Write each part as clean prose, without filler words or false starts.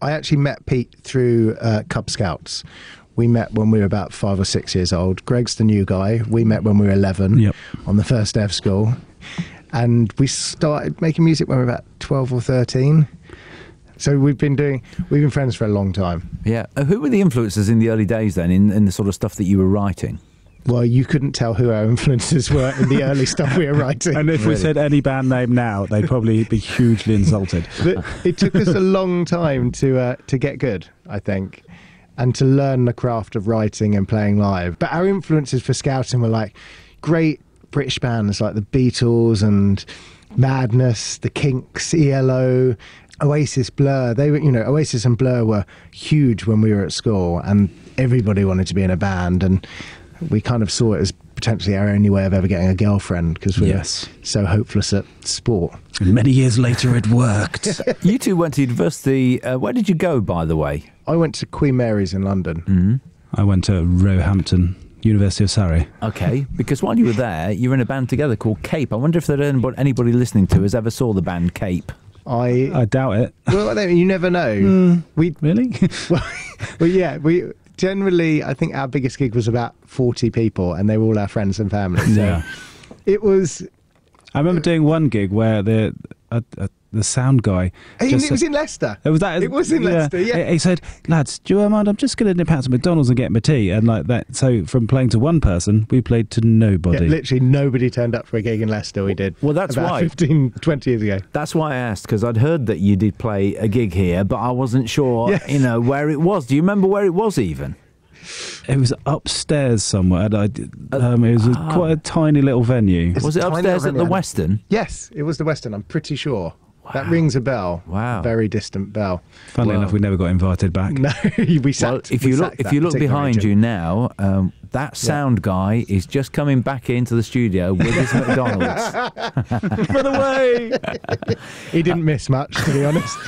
I actually met Pete through Cub Scouts. We met when we were about 5 or 6 years old. Greg's the new guy. We met when we were 11 on the first day of school. And we started making music when we were about 12 or 13. So we've been friends for a long time. Yeah. Who were the influences in the early days then, in the sort of stuff that you were writing? Well, you couldn't tell who our influences were in the early stuff we were writing. And if we said any band name now, they'd probably be hugely insulted. But it took us a long time to get good, I think, and to learn the craft of writing and playing live. But our influences for scouting were like great British bands like the Beatles and Madness, the Kinks, ELO, Oasis, Blur. They were, Oasis and Blur were huge when we were at school, and everybody wanted to be in a band, and we kind of saw it as potentially our only way of ever getting a girlfriend because we were so hopeless at sport. And many years later, it worked. You two went to university. Where did you go, by the way? I went to Queen Mary's in London. Mm-hmm. I went to Roehampton, University of Surrey. Okay, because while you were there, you were in a band together called Cape. I wonder if anybody listening to us ever saw the band Cape. I doubt it. Well, you never know. Really? well, yeah, we... Generally, I think our biggest gig was about 40 people, and they were all our friends and family. So it was... I remember doing one gig where the sound guy... It was in Leicester. It was in Leicester, yeah. He said, lads, do you mind? I'm just going to nip out to McDonald's and get my tea. And like that. So from playing to one person, we played to nobody. Yeah, literally nobody turned up for a gig in Leicester we did. Well, that's about why. 15, 20 years ago. That's why I asked, because I'd heard that you did play a gig here, but I wasn't sure, where it was. Do you remember where it was even? It was upstairs somewhere. It was quite a tiny little venue. Was it upstairs at the Western? Yes, it was the Western, I'm pretty sure. Wow. That rings a bell. Wow. Very distant bell. Funnily enough, we never got invited back. No, we sacked. Well, if you look behind you now, that sound guy is just coming back into the studio with his McDonald's. Run away! He didn't miss much, to be honest.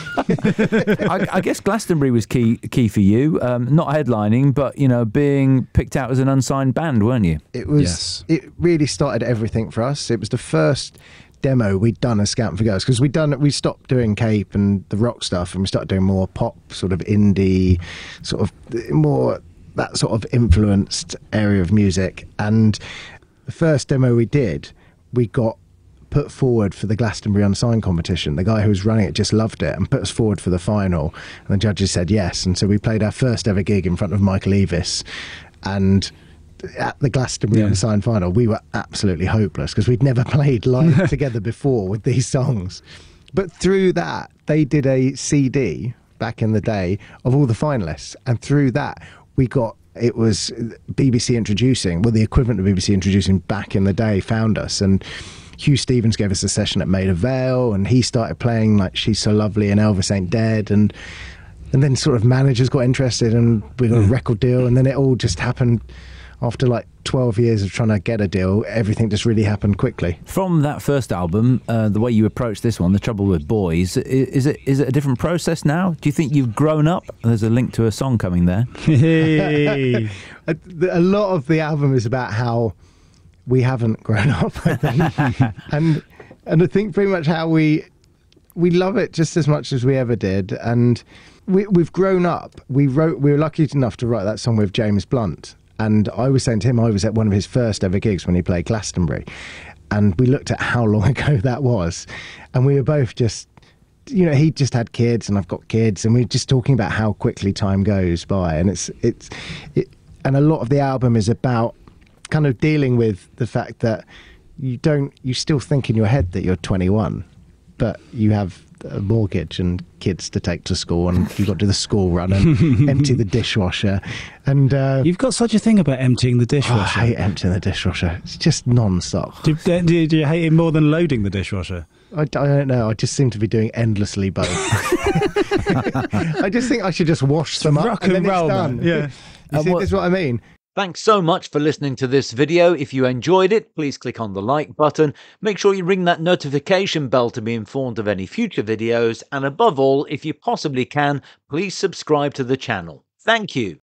I guess Glastonbury was key for you. Not headlining, but being picked out as an unsigned band, weren't you? It was. Yes. It really started everything for us. It was the first demo we'd done as Scouting for Girls, because we stopped doing Cape and the rock stuff, and we started doing more pop, sort of indie, sort of more that sort of influenced area of music. And the first demo we did, we got put forward for the Glastonbury Unsigned competition. The guy who was running it just loved it and put us forward for the final, and the judges said yes. And so we played our first ever gig in front of Michael Eavis, and at the Glastonbury Unsigned final, we were absolutely hopeless because we'd never played live together before with these songs. But through that, they did a CD back in the day of all the finalists, and through that it was BBC Introducing, well, the equivalent of BBC Introducing back in the day, found us, and Hugh Stevens gave us a session at Maid of Vale, and he started playing like She's So Lovely and Elvis Ain't Dead, and then sort of managers got interested, and we got a record deal, and then it all just happened. After like 12 years of trying to get a deal, everything just really happened quickly. From that first album, the way you approach this one, The Trouble with Boys, is it a different process now? Do you think you've grown up? There's a link to a song coming there. A lot of the album is about how we haven't grown up, I think. and I think pretty much how we love it just as much as we ever did. And we've grown up. We were lucky enough to write that song with James Blunt. And I was saying to him, I was at one of his first ever gigs when he played Glastonbury. And we looked at how long ago that was. And we were both just, he just had kids and I've got kids. And we were just talking about how quickly time goes by. And and a lot of the album is about kind of dealing with the fact that you still think in your head that you're 21, but you have a mortgage and kids to take to school, and you've got to do the school run and empty the dishwasher. And you've got such a thing about emptying the dishwasher. I hate emptying the dishwasher. It's just non-stop. Do you hate it more than loading the dishwasher? I don't know. I just seem to be doing endlessly both. I just think I should just wash them up rock and and then roll, it's done. man. Yeah. You see, this is what I mean. Thanks so much for listening to this video. If you enjoyed it, please click on the like button. Make sure you ring that notification bell to be informed of any future videos. And above all, if you possibly can, please subscribe to the channel. Thank you.